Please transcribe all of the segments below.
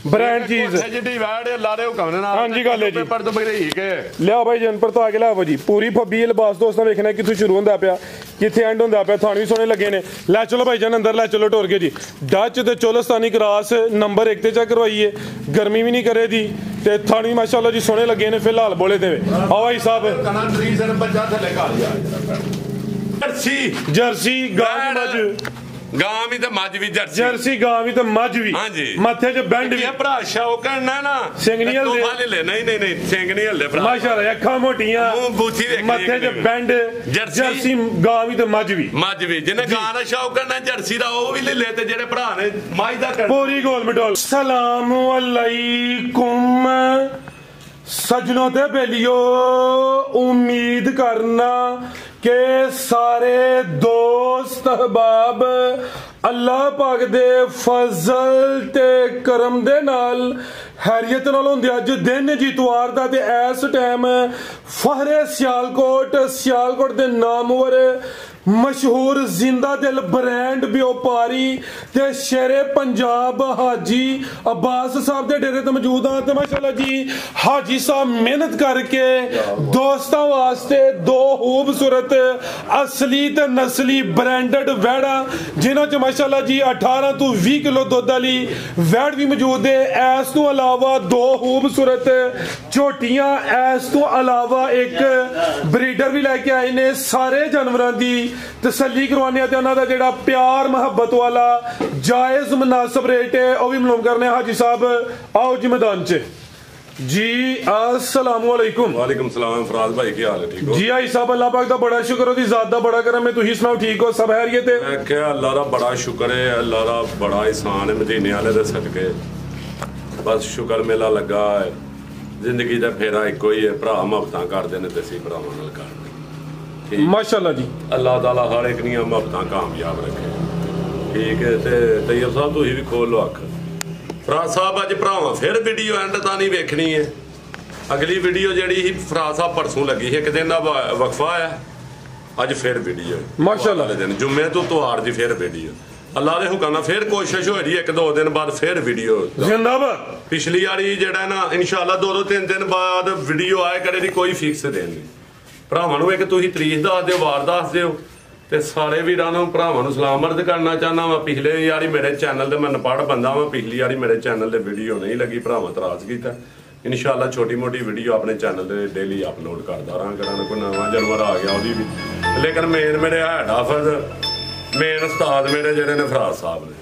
Brand चीज जिड्डी वैड ला रहे हो कमने ना। हां जी गल है जी पेपर तो बगरे ही के लिया भाई जनपर तो आगे लाओ जी पूरी फब्बी लिबास दोस्तों देखना कित्थों शुरू होंदा पिया कित्थे एंड होंदा पिया थाने भी सोहने लगे ने लै चलो भाई जान अंदर लै चलो टोर के जी डच ते चोलस्तानी क्रॉस नंबर 1 ते चेक करवाइए गर्मी भी नहीं करे दी ते थाने माशाल्लाह जी सोहने लगे ने फिलहाल बोले ते आओ भाई साहब कना 3 से बच्चा थले का लिया जर्सी गाय मज गां भी ते मज भी जर्सी गां भी ते मज भी हां जी माथे च बैंड भी भरा शौकन है ना सिंग नहीं हलदे तोहफा ले नहीं सिंग नहीं हलदे भरा माशाल्लाह अखां मोटियां मुंह बूथी देख माथे च बैंड जर्सी गां भी ते मज भी जिन्हें गां दा शौकन है जर्सी दा ओ भी ले ले ते जेड़े भरा ने मज दा पूरी गोल मटोल सलाम अलैकुम सजनों ते बेलियो उम्मीद करना के सारे दोस्त अहबाब अल्लाह पाक दे फजल ते करम दे नाल हैरियत नाल होंदे अज दिन जितवार दा ते इस टाइम फहरे सियालकोट दे नामवर मशहूर जिंदा दिल ब्रांड व्यापारी ते शेरे पंजाब हाजी अब्बास साहब दे डेरे ते मौजूद हां ते माशाल्लाह जी हाजी साहब मेहनत करके दोस्तां वास्ते दो खूबसूरत असली ते नस्ली ब्रांडेड वैड़ा जिन्हां च माशाल्लाह जी 18 तो 20 किलो दुध वाली वैड़ भी मौजूद है इस तो अलावा दो खूबसूरत झोटियां इस तो अलावा एक ब्रीडर भी लेके आए ने सारे जानवरां दी तसल्ली करवाने ते उन्हां दा जेड़ा प्यार मोहब्बत वाला जायज मुनासिब रेट है वो भी मालूम करने हाजी साहब आओ जी मैदान च जी अस्सलाम वालेकुम। वालेकुम सलाम फराज भाई की हाल है ठीक हो जी आई साहब अल्लाह पाक दा बड़ा शुक्र ओदी जात दा बड़ा करम है तुही सुनाओ ठीक हो सब खैरियत है मैं क्या अल्लाह दा बड़ा शुक्र है अल्लाह दा बड़ा एहसान है मदीने वाले दे सदके बस शुक्र मेला लगा है जिंदगी दा फेरा इको ही है भरा मुहब्बतां करदे ने ते असीं भरावां नाल करदे माशाल्लाह जी अल्लाह ताला हर एक दियां मुहब्बतां कामयाब रखे ठीक है ते तैयब साहब तुसीं भी खोल लो अख फराज साहब अज भरावां फिर वीडियो एंड तां नहीं वेखनी है अगली वीडियो जेहड़ी ही फराज साहब परसों लगी एक दिन दा वक्फा है अज फिर वीडियो माशाल्लाह दिन जुम्मे तो त्योहार दी फिर वीडियो अल्लाह दे हुक्म नाल फिर कोशिश हो रही है 1-2 दिन बाद फिर वीडियो जिंदाबाद पिछली वाली जेड़ा ना इंशाल्लाह 2-3 दिन बाद वीडियो आए करे दी कोई फिक्स दिन नहीं भरावां नूं एक तुसीं तरीक दस दिओ वार दस दिओ ते सारे वीरां नूं भरावां नूं सलाम अर्ज करना चाहना वा पिछले यारी मेरे चैनल ते मैं नपढ़ बंदा वा पिछली यारी मेरे चैनल ते वीडियो नहीं लगी भरावां तराज कीता इंशाल्लाह छोटी मोटी वीडियो अपने चैनल ते डेली अपलोड करदा रहां करां कोई नवां जानवर आ गया ओदी भी लेकिन मेन मेरे हैड हाफिज मेन उस्ताद मेरे जेहड़े ने फराज साहब ने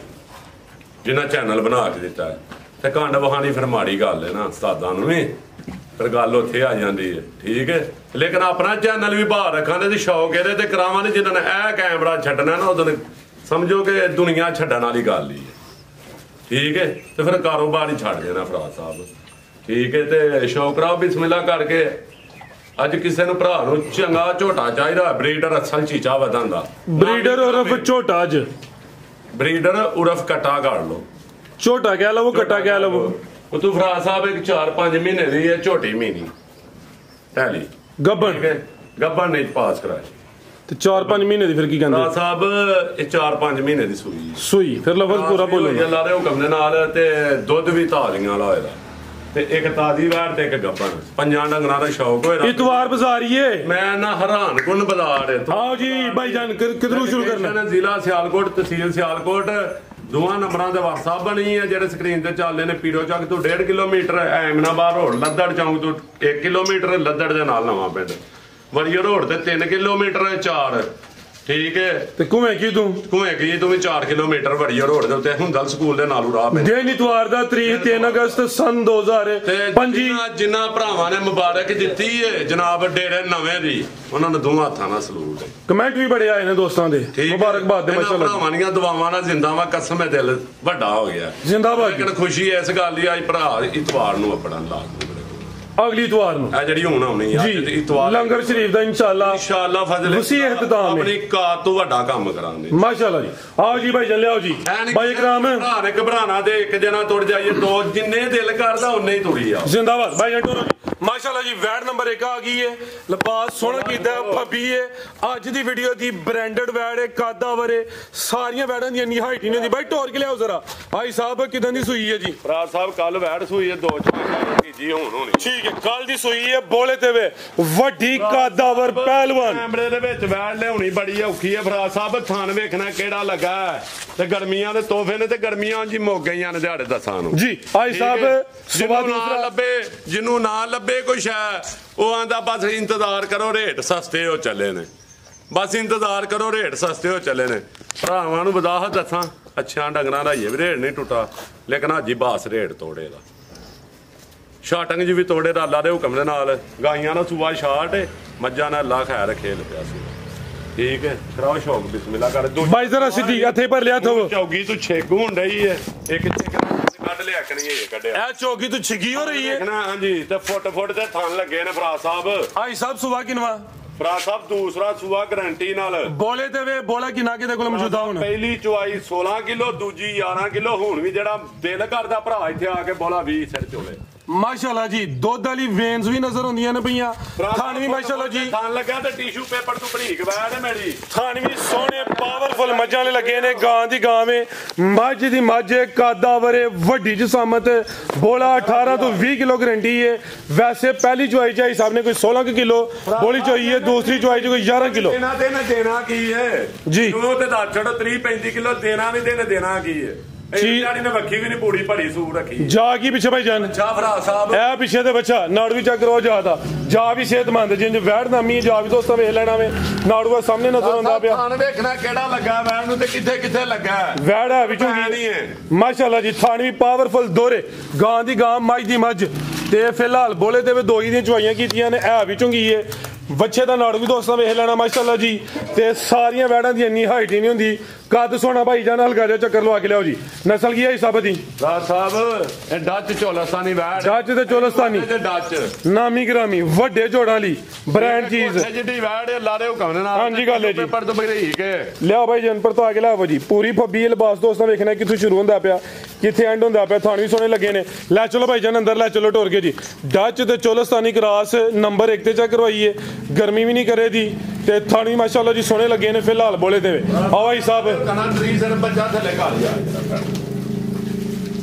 जिन्हां चैनल बना के दिता है ते कंड बहानी फिर माड़ी गल है ना उस्तादां नूं भी फिर गल उत्थे आ जाती है ठीक है लेकिन अपना चैनल भी बाहर रखा ने शौक ये करावा ने जिन्होंने यह कैमरा छड्डना ना उदों समझो कि दुनिया छड्डण वाली गल ही है ठीक है तो फिर कारोबार ही छड्ड देना फराज साहब ठीक है तो शौक राव बिस्मिल्लाह करके अज किसी नूं भरा नूं चंगा झोटा चाहिदा ब्रीडर असल चीचा वधन दा ब्रीडर उर्फ झोटा अज ब्रीडर उर्फ कट्टा कर लो झोटा कह लो कट्टा कह लो तू फराज साहब एक 4-5 महीने दी है झोटी महीनी टैली गब्बन गब्बन नहीं पास कराई ते 4-5 महीने दी फिर की कहंदे फराज साहब 4-5 महीने दी सूई फिर लफज पूरा बोलो अल्लाह दे हुक्म दे नाल ते दुध भी तालियां वाला होएदा ते एक ताजी वैड़ ते एक गब्बन पंजां डंगरां दा शौक होएदा इतवार बाजारिए मैं ना हैरान कुन बाजार आओ जी भाईजान किधरों शुरू करना जिला सियालकोट तहसील सियालकोट दोवां नंबरां ते WhatsApp बनी है जेहड़े स्क्रीन ते चलदे ने पीरो चौक तो 1.5 किलोमीटर एमनाबाद रोड लद्दड़ चौक तो 1 किलोमीटर लद्दड़ दे नाल नवां पिंड वरिया रोड ते 3 किलोमीटर 4 ठीक है ते घुमे की तू भी 4 किलोमीटर वरिया रोड दे उत्ते हुंदल स्कूल दे नालू राह पे दिन इतवार दा तारीख 3 अगस्त सन 2025 जिन्ना भरावां ने मुबारक दित्ती है जनाब डेरे नवें दी उन्हां नूं दोवां हत्थां नाल सलूट है कमेंट भी बड़े आए ने दोस्तां दे मुबारकबाद दे माशाअल्लाह भरावां दीयां दुआवां नाल जिंदा वा कसम है दिल वड्डा हो गया जिंदाबाद लेकिन खुशी इस गल दी अज भरा इतवार नूं अपना लाजमी अगली इतवार ਆ ਜਿਹੜੀ ਹੁਣ ਆਉਣੀ ਆ जी ਇਤਵਾਰ लंगर शरीफ का इंशाअल्लाह फजल वसी इख्तिताम है अपनी कार तो वड्डा काम करांगे माशाअल्लाह जी आओ जी भाई जल्ले आओ जी भाई इकराम भरा ने घबराना दे एक जना तुड़ जाइए दो जिन्ने दिल करदा उन्ने ही तुड़ी आ जिंदाबाद भाई जंटोरो जी माशाअल्लाह जी वैड नंबर 1 आ गई है लिबास सोहना कीता भब्बी है अज दी वीडियो दी ब्रांडेड वैड है कादावर है सारियां वैडां दी इन्नी हाइट नहीं होंदी भाई टोर के लियाओ जरा भाई साहब किदां दी सूई है जी फराज साहब कल वैड सूई है 2-4 जी हुन होनी ठीक है कल दी सूई है बोले ते वे वड्डी कादावर पहलवान कैमरे दे विच वैड लियाउणी बड़ी औखी है फराज साहब थान वेखना केड़ा लगा ते गर्मियां दे तोहफे ने ते गर्मियां जी मुक गईयां ने दिहाड़े दसां नु जी भाई साहब सुबह दूसरा लब्बे जिन्नू ना लब्बे कोई शै ओ आंदा बस इंतजार करो रेट सस्ते हो चले ने बस इंतजार करो रेट सस्ते हो चले ने भरावां नू वजाहत दसां अच्छा डंगरां दा ये रेट नहीं टुटा लेकिन अज बास रेट तोड़े दा शाटंग जी भी तोड़े दा अल्लाह दे हुक्म दे नाल गाइयां दा सूआ शाट है मज्जां नाल अल्लाह खैर खेल पिया सी ठीक है कराओ शौक बिस्मिल्लाह कर दो भाई जरा सीधी हथे पर लिया थो चौकी तू छेक होन रही है एक छेक ਕੱਢ ਲਿਆ ਕਣੀ ਇਹ ਕੱਢਿਆ ਇਹ ਚੌਕੀ ਤੋਂ ਛਿਗੀ ਹੋ ਰਹੀ ਹੈ ਦੇਖਣਾ ਹਾਂਜੀ ਤੇ ਫੁੱਟ ਤੇ ਥਣ ਲੱਗੇ ਨੇ ਭਰਾ ਸਾਹਿਬ ਆਈ ਸਾਹਿਬ ਸੁਬਾ ਕਿਨਵਾ ਭਰਾ ਸਾਹਿਬ ਦੂਸਰਾ ਸੂਆ ਗਾਰੰਟੀ ਨਾਲ ਬੋਲੇ ਤੇ ਵੇ ਬੋਲਾ ਕਿਨਾ ਕਿਤੇ ਕੋਲ ਮੌਜੂਦਾ ਹੁਣ ਪਹਿਲੀ ਚੁਆਈ 16 ਕਿਲੋ ਦੂਜੀ 11 ਕਿਲੋ ਹੁਣ ਵੀ ਜਿਹੜਾ ਦਿਲ ਕਰਦਾ ਭਰਾ ਇੱਥੇ ਆ ਕੇ ਬੋਲਾ 20 ਸਿਰ ਚੋਲੇ माशाल्लाह जी दुध वाली वेन्स भी नजर आਉਂਦੀਆਂ ਨੇ ਪਈਆਂ ਥਾਨ ਵੀ ਮਾਸ਼ਾਅੱਲਾ ਜੀ ਥਾਨ ਲੱਗਾ ਤੇ ਟਿਸ਼ੂ ਪੇਪਰ ਤੋਂ ਬਰੀਕ ਵੈੜ ਹੈ ਮੇਰੀ ਥਾਨ ਵੀ ਸੋਹਣੇ ਪਾਵਰਫੁਲ ਮੱਝਾਂ ਵਾਲੇ ਲੱਗੇ ਨੇ ਗਾਂ ਦੀ ਗਾਂ ਵੇ ਮੱਝ ਦੀ ਮੱਝ ਕਾਦਾਵਰੇ ਵੱਡੀ ਜਸਾਮਤ ਬੋਲਾ 18 ਤੋਂ 20 ਕਿਲੋ ਗਾਰੰਟੀ ਹੈ ਵੈਸੇ ਪਹਿਲੀ ਚੁਆਈ ਚ ਸਾਹਿਬ ਨੇ ਕੋਈ 16 ਕਿਲੋ ਬੋਲੀ ਚੋਈ ਹੈ ਦੂਸਰੀ ਚੁਆਈ ਚ ਕੋਈ 11 ਕਿਲੋ ਦੇਣਾ ਕੀ ਹੈ ਜੀ ਉਹ ਤੇ ਦੱਸ ਛੱਡੋ 30-35 ਕਿਲੋ ਦੇਣਾ ਵੀ ਦੇਣਾ ਕੀ ਹੈ ਜਾਨੀ ਨੇ ਵੱਖੀ ਵੀ ਨਹੀਂ ਪੂੜੀ ਭੜੀ ਸੂਰ ਰੱਖੀ ਜਾ ਕੀ ਪਿੱਛੇ ਭਾਈ ਜਾਨ ਅੱਛਾ ਭਰਾ ਸਾਹਿਬ ਇਹ ਪਿੱਛੇ ਤੇ ਬੱਚਾ ਨਾੜੂ ਵੀ ਚੱਕ ਕਰੋ ਜਾਦਾ ਜਾ ਵੀ ਸਿਹਤਮੰਦ ਜਿੰਜ ਵੈੜ ਨਾਮੀ ਜਾ ਵੀ ਦੋਸਤਾਂ ਵੇਖ ਲੈਣਾ ਵੇ ਨਾੜੂਆ ਸਾਹਮਣੇ ਨਜ਼ਰ ਆਉਂਦਾ ਪਿਆ ਥਾਨ ਵੇਖਣਾ ਕਿਹੜਾ ਲੱਗਾ ਵੈੜ ਨੂੰ ਤੇ ਕਿੱਥੇ ਲੱਗਾ ਵੈੜ ਹੈ ਵਿੱਚੋਂ ਨਹੀਂ ਹੈ ਮਾਸ਼ਾਅੱਲਾ ਜੀ ਥਾਨ ਵੀ ਪਾਵਰਫੁਲ ਦੋਰੇ ਗਾਂ ਦੀ ਗਾਂ ਮੱਝ ਦੀ ਮੱਝ ਤੇ ਫਿਲਹਾਲ ਬੋਲੇ ਤੇ ਦੋ ਹੀ ਦੀਆਂ ਚੁਆਈਆਂ ਕੀਤੀਆਂ ਨੇ ਇਹ ਵਿੱਚੋਂ ਕੀ ਹੈ ਬੱਚੇ ਦਾ ਨਾੜੂ ਵੀ ਦੋਸਤਾਂ ਵੇਖ ਲੈਣਾ ਮਾਸ਼ਾਅੱਲਾ ਜੀ ਤੇ ਸਾਰੀਆਂ ਵੈੜਾਂ ਦੀ ਇੰਨੀ ਹਾਈਟ ਹੀ ਨਹੀਂ ਹੁੰਦੀ ਕੱਦ ਸੋਹਣਾ ਭਾਈ ਜਾਨ ਹਲਕਾ ਜਿਹਾ ਚੱਕਰ ਲਵਾ ਕੇ ਲਿਆਓ ਜੀ ਨਸਲ ਕੀ ਹੈ ਹਿਸਾਬ ਦੀ ਰਾਜ ਸਾਹਿਬ ਇਹ ਡੱਚ ਚੋਲਸਤਾਨੀ ਵੈੜ ਡੱਚ ਤੇ ਚੋਲਸਤਾਨੀ ਤੇ ਡੱਚ ਨਾਮੀ ਗ੍ਰਾਮੀ ਵੱਡੇ ਝੋੜਾਂ ਲਈ ਬ੍ਰਾਂਡ ਚੀਜ਼ ਜਿਹੜੀ ਵੈੜ ਹੈ ਲਾਰੇ ਹੁਕਮ ਦੇ ਨਾਲ ਹਾਂਜੀ ਗੱਲ ਹੈ ਜੀ ਪੇਪਰ ਤੋਂ ਬਰੀਕ ਹੈ ਲਿਆਓ ਭਾਈ ਜਨਪਰ ਤੋਂ ਆ ਕੇ ਲਿਆਓ ਜੀ ਪੂਰੀ ਫੱਬੀ ਲਿਬਾਸ ਦੋਸਤਾਂ ਵੇਖਣਾ ਕਿੱਥੋਂ ਸ਼ੁਰੂ ਹੁੰਦਾ ਪਿਆ ਕਿੱਥੇ ਐਂਡ ਹੁੰਦਾ ਪਿਆ ਥਾਣ ਵੀ ਸੋਹਣੇ ਲੱਗੇ ਨੇ ਲੈ ਚਲੋ ਭਾਈ ਜਾਨ ਅੰਦਰ ਲੈ ਚਲੋ ਟੋਰ ਕੇ ਜੀ ਡੱਚ ਤੇ ਚੋਲਸਤਾਨੀ ਕਰਾਸ ਨੰਬਰ 1 ਤੇ ਚੈੱਕ ਕਰਵਾਈਏ ਗਰਮੀ ਵੀ ਨਹੀਂ ਕਰੇ ਦੀ ਤੇ ਥਾਣੀ ਮਾਸ਼ਾਅੱਲਾ ਜੀ ਸੋਹਣੇ ਲੱਗੇ ਨੇ ਫਿਲਹਾਲ ਬੋਲੇ ਤੇ ਆਓ ਭਾਈ ਸਾਹਿਬ ਕਨਾ 3 ਸਿਰ ਬੱਚਾ ਥੱਲੇ ਘਾ ਲਿਆ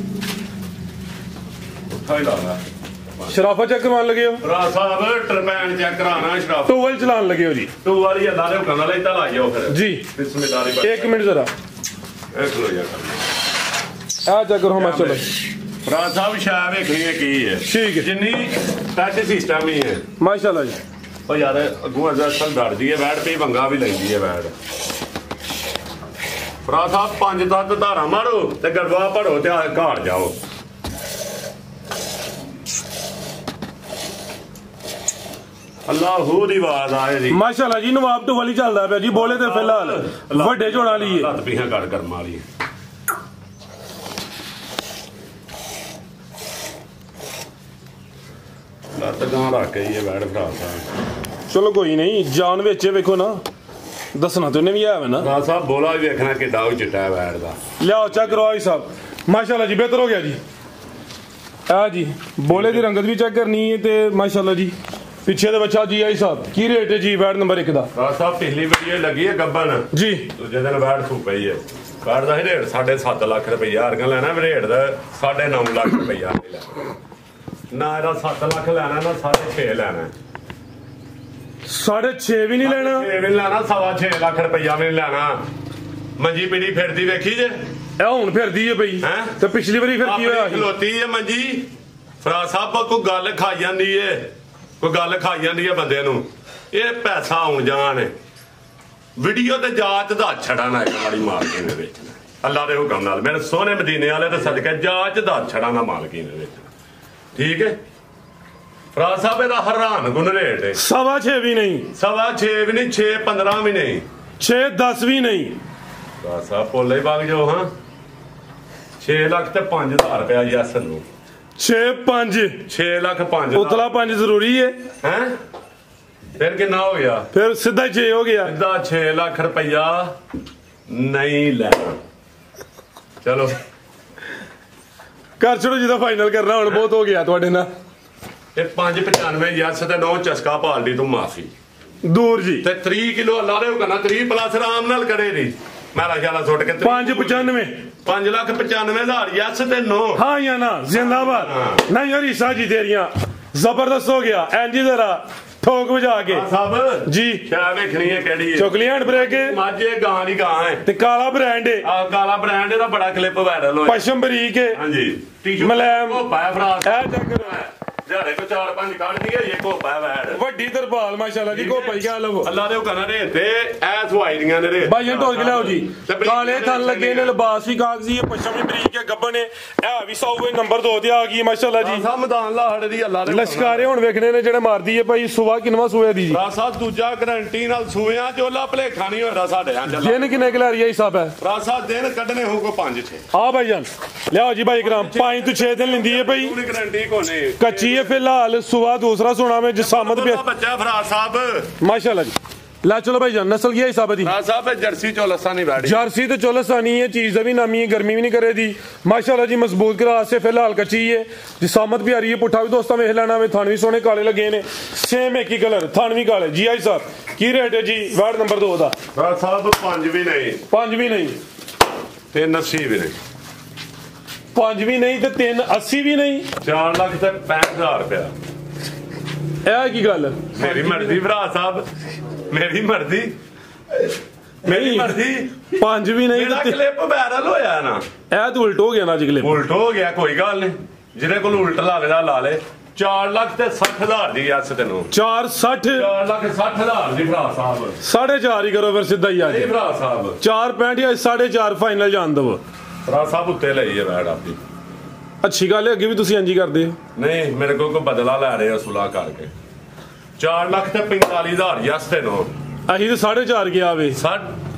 ਉੱਠਾ ਹੀ ਲਾਣਾ ਸ਼ਰਾਫਾ ਚੈੱਕ ਕਰਵਾਉਣ ਲੱਗੇ ਹੋ ਰਾਜ ਸਾਹਿਬ ਟਰਬੈਨ ਚੈੱਕ ਕਰਾਣਾ ਸ਼ਰਾਫ ਟੂਵਲ ਚਲਾਉਣ ਲੱਗੇ ਹੋ ਜੀ ਟੂ ਵਾਲੀ ਅੱਲਾ ਦੇ ਹੁਕਮ ਨਾਲ ਇੱਧਰ ਲਾ ਜਾਓ ਫਿਰ ਜੀ ਬਿਸਮਿਲ੍ਲਾਹ 1 ਮਿੰਟ ਜ਼ਰਾ ਇਹ ਖਲੋ ਜਾ ਆ ਚੈੱਕ ਕਰੋ ਮਾਸ਼ਾਅੱਲਾ ਰਾਜ ਸਾਹਿਬ ਸ਼ਾਹ ਵੇਖਣੀ ਹੈ ਕੀ ਹੈ ਠੀਕ ਹੈ ਜਿੰਨੀ ਟੱਚ ਸਿਸਟਮ ਹੀ ਹੈ ਮਾਸ਼ਾਅੱਲਾ ਜੀ ਉਹ ਯਾਰ ਅੱਗੋਂ ਅਸਲ ਡਰਦੀ ਹੈ ਵੈੜ ਪਈ ਭੰਗਾ ਵੀ ਲੈਂਦੀ ਹੈ ਵੈੜ ਭਰਾ ਸਾਹਿਬ 5-10 ਧਾਰਾਂ ਮਾਰੋ ਤੇ ਗੜਵਾ ਭੜੋ ਤੇ ਘਾੜ ਜਾਓ ਅੱਲਾਹੂ ਦੀ ਆਵਾਜ਼ ਆਏ ਜੀ ਮਾਸ਼ਾਅੱਲਾ ਜੀ ਨਵਾਬ ਤੋਂ ਵਾਲੀ ਚੱਲਦਾ ਪਿਆ ਜੀ ਬੋਲੇ ਤੇ ਫਿਲਹਾਲ ਵੱਡੇ ਝੋੜਾਂ ਲਈ ਲੱਤ ਪੀਹਾਂ ਕੱਢ ਕਰਮ ਵਾਲੀ ਲੱਤ ਗਾਂ ਰੱਖ ਕੇ ਇਹ ਵੈੜ ਭਰਾ ਸਾਹਿਬ ਚਲੋ ਕੋਈ ਨਹੀਂ ਜਾਨ ਵਿੱਚ ਵੇਖੋ ਨਾ ਦੱਸਣਾ ਤੇ ਉਹਨੇ ਵੀ ਆਇਆ ਵਾ ਨਾ ਭਰਾ ਸਾਹਿਬ ਬੋਲਾ ਵੀ ਵੇਖਣਾ ਕਿੱਡਾ ਉਹ ਚਿੱਟਾ ਵੈੜ ਦਾ ਲਿਆਓ ਚੈੱਕ ਕਰੋ ਆਈ ਸਾਹਿਬ ਮਾਸ਼ਾਅੱਲਾ ਜੀ ਬਿਹਤਰ ਹੋ ਗਿਆ ਜੀ ਆ ਜੀ ਬੋਲੇ ਦੀ ਰੰਗਤ ਵੀ ਚੈੱਕ ਕਰਨੀ ਹੈ ਤੇ ਮਾਸ਼ਾਅੱਲਾ ਜੀ ਪਿੱਛੇ ਦੇ ਬੱਚਾ ਜੀ ਆਈ ਸਾਹਿਬ ਕੀ ਰੇਟ ਹੈ ਜੀ ਵੈੜ ਨੰਬਰ 1 ਦਾ ਭਰਾ ਸਾਹਿਬ ਪਿਛਲੀ ਵੀਡੀਓ ਲੱਗੀ ਹੈ ਗੱਬਨ ਜੀ ਦੂਜੇ ਦਿਨ ਵੈੜ ਸੂ ਪਈ ਹੈ ਵੈੜ ਦਾ ਰੇਟ 7.5 ਲੱਖ ਰੁਪਈਆ ਹਰਗਾਂ ਲੈਣਾ ਰੇਟ ਦਾ 9.5 ਲੱਖ ਰੁਪਈਆ ਨਾ ਇਹਦਾ 7 ਲੱਖ ਲੈਣਾ ਨਾ 6.5 ਲੈਣਾ 6.5 ਵੀ ਨਹੀਂ ਲੈਣਾ 6 ਵੀ ਲੈਣਾ 6.5 ਲੱਖ ਰੁਪਈਆ ਵੀ ਨਹੀਂ ਲੈਣਾ ਮੰਜੀ ਪੀੜੀ ਫਿਰਦੀ ਵੇਖੀ ਜੇ ਇਹ ਹੁਣ ਫਿਰਦੀ ਹੈ ਬਈ ਤੇ ਪਿਛਲੀ ਵਾਰੀ ਫਿਰ ਕੀ ਹੋਇਆ ਖਲੋਤੀ ਹੈ ਮੰਜੀ ਫਰਾ ਸਾਹਿਬ ਕੋਈ ਗੱਲ ਖਾਈ ਜਾਂਦੀ ਏ ਕੋਈ ਗੱਲ ਖਾਈ ਜਾਂਦੀ ਹੈ ਬੰਦੇ ਨੂੰ ਇਹ ਪੈਸਾ ਆਉਣ ਜਾਣ ਵੀਡੀਓ ਤੇ ਜਾਂਚ ਦਾ ਛੜਾਣਾ ਇੱਕ ਵਾਰੀ ਮਾਲਕੀ ਦੇ ਵਿੱਚ ਅੱਲਾ ਦੇ ਹੁਕਮ ਨਾਲ ਮੇਰੇ ਸੋਹਣੇ ਮਦੀਨੇ ਵਾਲੇ ਤੇ ਸਦਕੇ ਜਾਂਚ ਦਾ ਛੜਾਣਾ ਮਾਲਕੀ ਦੇ ਵਿੱਚ ਠੀਕ ਹੈ ਫਰਾ ਸਾਹਿਬ ਇਹਦਾ ਹੈਰਾਨ ਗੁਣ ਰੇਟ ਹੈ 6.5 ਵੀ ਨਹੀਂ 6.5 ਵੀ ਨਹੀਂ 6.15 ਵੀ ਨਹੀਂ 6.10 ਵੀ ਨਹੀਂ ਫਰਾ ਸਾਹਿਬ ਭੋਲੇ ਵਗ ਜਾਓ ਹਾਂ 6 ਲੱਖ ਤੇ 5,000 ਰੁਪਇਆ ਯੈਸ ਨੂੰ 6-5 6 ਲੱਖ 5 ਉਤਲਾ 5 ਜ਼ਰੂਰੀ ਹੈ ਹੈ ਫਿਰ ਕਿੰਨਾ ਹੋ ਗਿਆ ਫਿਰ ਸਿੱਧਾ 6 ਹੋ ਗਿਆ ਸਿੱਧਾ 6 ਲੱਖ ਰੁਪਈਆ ਨਹੀਂ ਲੈਣਾ ਚਲੋ ਕਰ ਛੜੋ ਜਿਹਦਾ ਫਾਈਨਲ ਕਰਨਾ ਹੁਣ ਬਹੁਤ ਹੋ ਗਿਆ ਤੁਹਾਡੇ ਨਾਲ ਇਹ 595 ਯਸ ਤੇ 9 ਚਸਕਾ ਪਾਲਦੀ ਤੂੰ ਮਾਫੀ ਦੂਰ ਜੀ ਤੇ 3 ਕਿਲੋ ਅੱਲਾ ਦੇ ਹੁਕਮ ਨਾਲ 3 ਪਲੱਸ ਆਰਾਮ ਨਾਲ ਕਰੇ ਨਹੀਂ ਮੇਰਾ ਖਿਆਲ ਸੁੱਟ ਕੇ 595 5,95,000 ਯਸ ਤੇ 9 हाँ या ना जिंदाबाद नहीं यार ईसा जी तेरिया जबरदस्त हो गया एंजी जरा ठोक बजा के ਸਭ जी ਕਿਆ ਵੇਖਣੀ ਹੈ ਕਿਹੜੀ ਹੈ चुकली हैंड ब्रेक ਮਾਝੇ ਗਾਂ ਦੀ ਗਾਂ ਹੈ ते काला ब्रांड है ਆ ਕਾਲਾ ਬ੍ਰਾਂਡ ਇਹਦਾ ਬੜਾ ਕਲਿੱਪ ਵਾਇਰਲ ਹੋਇਆ पश्चिम बरीक है ਹਾਂਜੀ ਟੀ-ਸ਼ਰਟ ਮਲੈਮ। ਉਹ ਪਾਇਆ ਭਰਾ ए चक्कर ਜਿਹੜੇ ਕੋ 4-5 ਕੱਢ ਦਈਏ ਇਹ ਕੋ ਪਾਇਆ ਵੈੜ ਵੱਡੀ ਤਰਪਾਲ ਮਾਸ਼ਾਅੱਲਾ ਜੀ ਕੋ ਪਈ ਗਿਆ ਲਵੋ ਅੱਲਾ ਦੇ ਹੁਕਮ ਨਾਲ ਰੇਤੇ ਐ ਸਵਾਈ ਦੀਆਂ ਨੇ ਰੇ ਭਾਈਆਂ ਢੋਲ ਕੇ ਲਿਆਓ ਜੀ ਤੇ ਬਰੀਕ ਕਾਲੇ ਥਣ ਲੱਗੇ ਨੇ ਲਿਬਾਸ ਵੀ ਕਾਗਜ਼ੀ ਹੈ ਪਸ਼ਮੀ ਬਰੀਕ ਹੈ ਗੱਬਨ ਨੇ ਇਹ ਵੀ 100 ਨੰਬਰ 2 ਤੇ ਆ ਗਈ ਮਾਸ਼ਾਅੱਲਾ ਜੀ ਸਮਦਾਨ ਲਾਹੜ ਦੀ ਅੱਲਾ ਦੇ ਲਸ਼ਕਾਰੇ ਹੁਣ ਵੇਖਣੇ ਨੇ ਜਿਹੜੇ ਮਾਰਦੀ ਹੈ ਭਾਈ ਸੁਬਾ ਕਿੰਨਵਾ ਸੂਏ ਦੀ ਜੀ ਰਾਸਾ ਦੂਜਾ ਗਰੰਟੀ ਨਾਲ ਸੂਇਆਂ ਚੋਲਾ ਭਲੇਖਾ ਨਹੀਂ ਹੋਇਆ ਸਾਡੇ ਆਂ ਚੱਲਾ ਦਿਨ ਕਿੰਨੇ ਖਿਲਾਰੀ ਹੈ ਹਿਸਾਬ ਹੈ ਰਾਸਾ ਦਿਨ ਕੱਢਨੇ ਹੋਊਗਾ 5-6 ਆ ਭਾਈਜਾਨ ਲਿਆਓ ਜੀ ਭਾਈ ਕਰਾਮ 5 ਤੋਂ 6 ਦਿਨ ਲੈਂਦੀ ਹੈ ਭਾਈ ਪੂਰੀ ਗਰੰਟੀ ਕੋਨੇ ਕੱਚੀ है फिलहाल सुबह दूसरा सोना में जिसामत भी ਬੱਚਾ ਫਰਾਰ ਸਾਹਿਬ माशाल्लाह जी ला चलो भाई जान नस्ल की हिसाब दी ਫਰਾਰ ਸਾਹਿਬ ਜਰਸੀ ਚੋਲਸਾ ਨਹੀਂ ਬੈਠੀ जर्सी तो चौलसानी है चीज भी नामी है गर्मी भी नहीं करे दी माशाल्लाह जी मजबूत क्रास से फिलहाल कच्ची है जिसामत भी आ रही है पुठा भी दोस्तों में हिलाना में थान भी सोने काले लगे ने सेम एक ही कलर थान भी काले जी आई साहब की रेट है जी वार्ड नंबर 2 ਦਾ ਫਰਾਰ ਸਾਹਿਬ 5 ਵੀ ਨਹੀਂ 5 भी नहीं 380 ਵੀ ਨਹੀਂ 5 भी नहीं तो 380 भी नहीं 4 ਲੱਖ ਤੇ 65000 ਰੁਪਇਆ ਇਹ ਕੀ ਗੱਲ ਮੇਰੀ ਮਰਜ਼ੀ ਭਰਾ ਸਾਹਿਬ ਮੇਰੀ ਮਰਜ਼ੀ ਮੇਰੀ ਮਰਜ਼ੀ 5 ਵੀ ਨਹੀਂ ਮੇਰਾ ਤੇ ਕਲਿੱਪ ਵਾਇਰਲ ਹੋਇਆ ਨਾ ਇਹ ਤਾਂ ਉਲਟ ਹੋ ਗਿਆ ਨਾ ਜੀ ਕਲਿੱਪ ਉਲਟ ਹੋ ਗਿਆ ਕੋਈ ਗੱਲ ਨਹੀਂ ਜਿਹਦੇ ਕੋਲ ਉਲਟ ਲੱਗਦਾ ਲਾ ਲੇ 4 ਲੱਖ ਤੇ 60000 ਦੀ ਐਸ ਤੈਨੂੰ 460 4 ਲੱਖ 60000 ਦੀ ਭਰਾ ਸਾਹਿਬ 4.5 ਹੀ ਕਰੋ ਫਿਰ ਸਿੱਧਾ ਹੀ ਆ ਨਹੀਂ ਜੀ ਭਰਾ ਸਾਹਿਬ 4.65 ਜਾਂ 4.5 ਫਾਈਨਲ ਜਾਣ ਦਵੋ ਭਰਾ ਸਾਹਿਬ ਉੱਤੇ ਲਈ ਹੈ ਵੈੜ ਆਪਣੀ ਅੱਛੀ ਗੱਲ ਹੈ ਅੱਗੇ ਵੀ ਤੁਸੀਂ ਇੰਜ ਹੀ ਕਰਦੇ ਹੋ ਨਹੀਂ ਮੇਰੇ ਕੋਲ ਕੋਈ ਬਦਲਾ ਲੈ ਰਹੇ ਆ ਸੁਲਾ ਕਰਕੇ 4 ਲੱਖ ਤੇ 45000 ਯਸ ਤੇ ਨੋ ਅਸੀਂ ਤਾਂ 4.5 ਗਿਆ ਵੇ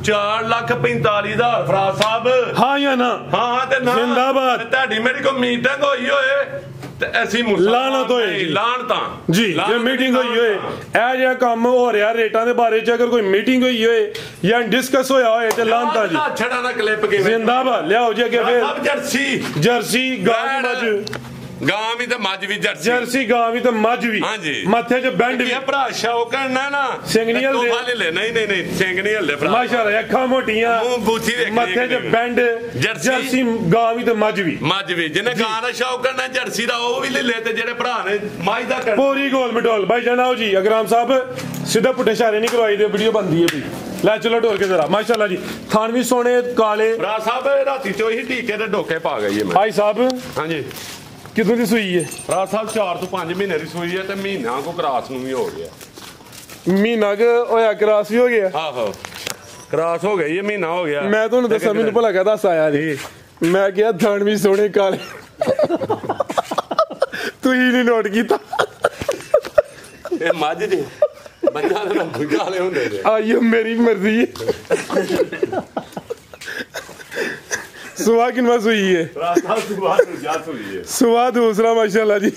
4 ਲੱਖ 45000 ਭਰਾ ਸਾਹਿਬ ਹਾਂ ਜਾਂ ਨਾ ਹਾਂ ਤੇ ਨਾ ਜ਼ਿੰਦਾਬਾਦ। ਤੇ ਤੁਹਾਡੀ ਮੇਰੀ ਕੋਈ ਮੀਟਿੰਗ ਹੋਈ ਹੋਏ ਤੇ ਅਸੀਂ ਲਾਹਨਤ ਹੋਏ ਜੀ। ਲਾਹਨਤਾਂ ਜੀ ਜੇ ਮੀਟਿੰਗ ਹੋਈ ਹੋਏ ਇਹ ਜਿਹਾ ਕੰਮ ਹੋ ਰਿਹਾ ਰੇਟਾਂ ਦੇ ਬਾਰੇ ਚ ਅਗਰ ਕੋਈ ਮੀਟਿੰਗ ਹੋਈ ਹੋਏ ਜਾਂ ਡਿਸਕਸ ਹੋਇਆ ਹੋਏ ਤੇ ਲਾਂਤਾ ਜੀ ਛੜਾ ਨਾ ਕਲਿੱਪ ਕਿਵੇਂ ਜ਼ਿੰਦਾਬਾਦ ਲਿਆਓ ਜੀ ਅੱਗੇ ਫਿਰ ਸਭ ਜਰਸੀ ਜਰਸੀ ਗਾਂ ਮੱਝ ਗਾਂ ਵੀ ਤੇ ਮੱਝ ਵੀ ਜਰਸੀ ਜਰਸੀ ਗਾਂ ਵੀ ਤੇ ਮੱਝ ਵੀ ਹਾਂਜੀ। ਮੱਥੇ 'ਚ ਬੈਂਡ ਵੀ ਇਹ ਭਰਾ ਸ਼ੌਕਣ ਨਾ ਸਿੰਘ ਨੀ ਹਲਦੇ। ਤੋਹਫਾ ਲੈ ਲੈ ਨਹੀਂ ਸਿੰਘ ਨਹੀਂ ਹਲਦੇ ਭਰਾ ਮਾਸ਼ਾਅੱਲਾ ਅੱਖਾਂ ਮੋਟੀਆਂ ਮੂੰਹ ਬੂਥੀ ਵੇਖਣੀ ਮੱਥੇ 'ਚ ਬੈਂਡ ਜਰਸੀ ਗਾਂ ਵੀ ਤੇ ਮੱਝ ਵੀ ਮੱਝ ਵੀ ਜਿਹਨੇ ਗਾਂ ਦਾ ਸ਼ੌਕ ਕਰਨਾ ਜਰਸੀ ਦਾ ਉਹ ਵੀ ਲੈ ਲੈ ਤੇ ਜਿਹੜੇ ਭਰਾ ਨੇ ਮੱਝ ਦਾ ਕਰਨਾ ਪੂਰੀ ਗੋਲ ਮਟੋਲ ਭਾਈ ਜਨਾਓ ਜੀ ਅਗਰਾਮ ਸਾਹਿਬ ਸਿੱਧਾ ਪੁੱਠੇ ਇਸ਼ਾਰੇ ਨਹੀਂ ਕਰਵਾਈ ਦੇ ਵੀਡੀਓ ਬਣਦੀ ਹੈ ਵੀ ਲੈ ਚਲੋ ਢੋਲ ਕੇ ਜ਼ਰਾ ਮਾਸ਼ਾਅੱਲਾ ਜੀ ਥਾਨ ਵੀ ਸੋਹਣੇ ਕਾਲੇ ਭਰਾ ਸਾਹਿਬ ਰਾਤੀ ਚੋਂ ਹੀ ਟੀਕੇ ਤੇ ਡੋਕੇ ਪਾ ਗਈ ਹੈ ਮੈਂ ਭਾਈ ਸਾਹਿਬ ਹਾਂਜੀ ਕਿਦੋਂ ਦੀ ਸੂਈ ਹੈ ਭਰਾ ਸਾਹਿਬ 4 ਤੋਂ 5 ਮਹੀਨੇ ਦੀ ਸੂਈ ਹੈ ਤੇ ਮਹੀਨਾ ਕੋ ਕਰਾਸ ਨੂੰ ਵੀ ਹੋ ਗਿਆ ਮਹੀਨਾ ਕੁ ਹੋਇਆ ਕਰਾਸ ਵੀ ਹੋ ਗਿਆ ਆਹੋ ਕਰਾਸ ਹੋ ਗਈ ਇਹ ਮਹੀਨਾ ਹੋ ਗਿਆ ਮੈਂ ਤੁਹਾਨੂੰ ਦੱਸਾਂ ਮੈਨੂੰ ਭਲਾ ਕਹਦਾ ਆਇਆ ਜੀ ਮੈਂ ਕਿਹਾ ਥਾਨ ਵੀ ਸੋਹਣੇ ਕਾਲੇ ਤੁਸੀਂ ਨਹੀਂ ਨੋਟ ਕੀਤਾ ਇਹ ਮੱਝ ਜੀ ਮੱਝਾਂ ਦੇ ਰੰਗ ਕਾਲੇ ਹੁੰਦੇ ਨੇ ਆਇਓ ਮੇਰੀ ਮਰਜ਼ੀ ਹੈ ਸੁਬਹ ਕਿੰਨਾ ਸੂਈ ਹੈ ਰਾਸਾ ਸੁਬਾਹ ਦੂਜਾ ਸੂਈ ਹੈ ਸੁਬਹ ਦੂਸਰਾ ਮਾਸ਼ਾਅੱਲਾ ਜੀ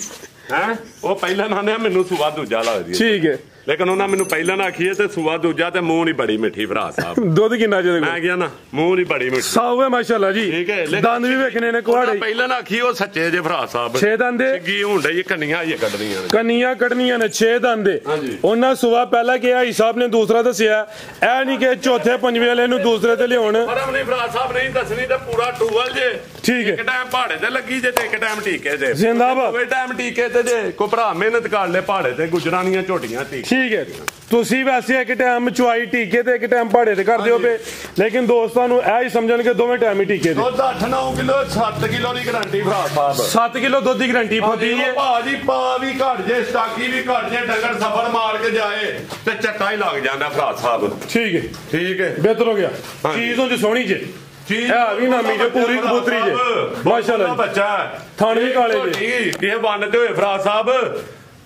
ਹੈ ਉਹ ਪਹਿਲਾਂ ਨਾ ਮੈਨੂੰ ਸੁਬਾਹ ਦੂਜਾ ਲੱਗਦੀ ਠੀਕ ਹੈ ਲੇਕਿਨ ਉਹਨਾਂ ਮੈਨੂੰ ਪਹਿਲਾਂ ਨਾ ਆਖੀਏ ਤੇ ਸੁਬਾਹ ਦੂਜਾ ਤੇ ਮੂੰਹ ਨਹੀਂ ਬੜੀ ਮਿੱਠੀ ਭਰਾ ਸਾਹਿਬ ਦੁੱਧ ਕਿੰਨਾ ਜਿਹਦੇ ਮੈਂ ਗਿਆ ਨਾ ਮੂੰਹ ਨਹੀਂ ਬੜੀ ਮਿੱਠੀ ਸਾਊ ਹੈ ਮਾਸ਼ਾਅੱਲਾ ਜੀ ਠੀਕ ਹੈ ਦੰਦ ਵੀ ਵੇਖਣੇ ਨੇ ਕੁਹਾੜੇ ਪਹਿਲਾਂ ਨਾ ਆਖੀ ਉਹ ਸੱਚੇ ਜੇ ਭਰਾ ਸਾਹਿਬ 6 ਦੰਦੇ ਸਿੱਗੀ ਹੁੰਦੇ ਇਹ ਕੰਨੀਆਂ ਆਈਏ ਕੱਢਦੀਆਂ ਨੇ ਕੰਨੀਆਂ ਕੱਢਣੀਆਂ ਨੇ 6 ਦੰਦੇ ਹਾਂਜੀ। ਉਹਨਾਂ ਸੁਬਹ ਪਹਿਲਾਂ ਕਿਹਾ ਹਿਸਾਬ ਨੇ ਦੂਸਰਾ ਦੱਸਿਆ ਇਹ ਨਹੀਂ ਕਿ ਚੌਥੇ ਪੰਜਵੇਂ ਵਾਲੇ ਨੂੰ ਦੂਸਰੇ ਤੇ ਲਿਆਉਣ ਪਰਮ ਨਹੀਂ ਭਰਾ ਸਾਹਿਬ ਨਹੀਂ ਦੱਸਣੀ ਤੇ ਪੂਰਾ ਟੂਵਲ ਜੇ ਠੀਕ ਹੈ। ਇੱਕ ਟਾਈਮ ਪਹਾੜੇ ਤੇ ਲੱਗੀ ਜੇ ਤੇ ਇੱਕ ਟਾਈਮ ਟੀਕੇ ਤੇ ਜ਼ਿੰਦਾਬਾਦ। ਕੋਈ ਟਾਈਮ ਟੀਕੇ ਤੇ ਜੇ ਕੋਈ ਭਰਾ ਮਿਹਨਤ ਕਰ ਲੈ ਪਹਾੜੇ ਤੇ ਗੁਜਰਾਨੀਆਂ ਝੋਟੀਆਂ ਟੀਕੇ ਠੀਕ ਹੈ ਤੁਸੀਂ ਵੈਸੇ ਇੱਕ ਟਾਈਮ ਚੁਆਈ ਟੀਕੇ ਤੇ ਇੱਕ ਟਾਈਮ ਪਹਾੜੇ ਤੇ ਕਰਦੇ ਹੋ ਪਏ ਲੇਕਿਨ ਦੋਸਤਾਂ ਨੂੰ ਇਹ ਹੀ ਸਮਝਣ ਕਿ ਦੋਵੇਂ ਟਾਈਮ ਹੀ ਟੀਕੇ ਤੇ ਦੁੱਧ 8-9 ਕਿਲੋ 7 ਕਿਲੋ ਦੀ ਗਾਰੰਟੀ ਭਰਾ ਸਾਹਿਬ 7 ਕਿਲੋ ਦੁੱਧ ਦੀ ਗਾਰੰਟੀ ਫੋਦੀ ਹੈ ਭਾਜੀ ਪਾ ਵੀ ਘਟ ਜੇ ਸਟਾਕੀ ਵੀ ਘਟ ਜੇ ਡੰਗਰ ਸਫਰ ਮਾਰ ਕੇ ਜਾਏ ਤੇ ਚੱਟਾ ਹੀ ਲੱਗ ਜਾਂਦਾ ਭਰਾ ਸਾਹਿਬ ਠੀਕ ਹੈ ਠੀਕ ਹੈ ਬਿਹਤਰ ਹੋ ਗਿਆ ਹਾਂਜੀ। ਚੀਜ਼ ਹੁੰਦੀ ਸੋਹਣੀ ਜੇ ਚੀਜ਼ ਇਹ ਵੀ ਨਾਮੀ ਜੇ ਪੂਰੀ ਕਬੂਤਰੀ ਜੇ ਮਾਸ਼ਾਅੱਲਾ ਜੀ। ਬੱਚਾ ਥਣ ਵੀ ਕਾਲੇ ਜੇ ਇਹ ਬੰਨਦੇ ਹੋਏ ਭਰਾ ਸਾਹਿਬ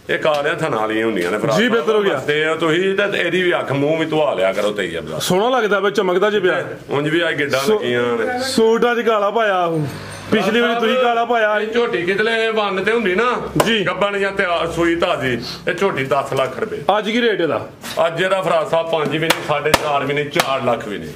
ਇਹ ਕਾਲਿਆਂ ਥਣਾ ਵਾਲੀਆਂ ਹੁੰਦੀਆਂ ਨੇ ਭਰਾ ਜੀ, ਬਿਹਤਰ ਹੋ ਗਿਆ। ਤੇ ਤੁਸੀਂ ਤੇ ਇਹਦੀ ਵੀ ਅੱਖ ਮੂੰਹ ਵੀ ਧਵਾ ਲਿਆ ਕਰੋ ਤਈ ਸੋਹਣਾ ਲੱਗਦਾ ਵੇ ਚਮਕਦਾ ਜੇ ਪਿਆ ਉਂਝ ਵੀ ਆ ਗਿੱਡਾਂ ਲੱਗੀਆਂ ਨੇ ਸੂਟ ਅੱਜ ਕਾਲਾ ਪਾਇਆ ਉਹ ਪਿਛਲੀ ਵਾਰੀ ਤੁਸੀਂ ਕਾਲਾ ਪਾਇਆ ਸੀ। ਝੋਟੀ ਕਿਤਲੇ ਵੰਨ ਤੇ ਹੁੰਦੀ ਨਾ ਜੀ। ਗੱਬਣ ਜਾਂ ਤਿਆਰ ਸੂਈ ਤਾਜੀ, ਇਹ ਝੋਟੀ 10 ਲੱਖ ਰੁਪਏ। ਅੱਜ ਕੀ ਰੇਟ ਇਹਦਾ? ਅੱਜ ਇਹਦਾ ਫਰਾਦ ਸਾਹਿਬ 5 ਵੀ ਨਹੀਂ, 4.5 ਵੀ ਨਹੀਂ, 4 ਲੱਖ ਵੀ ਨਹੀਂ।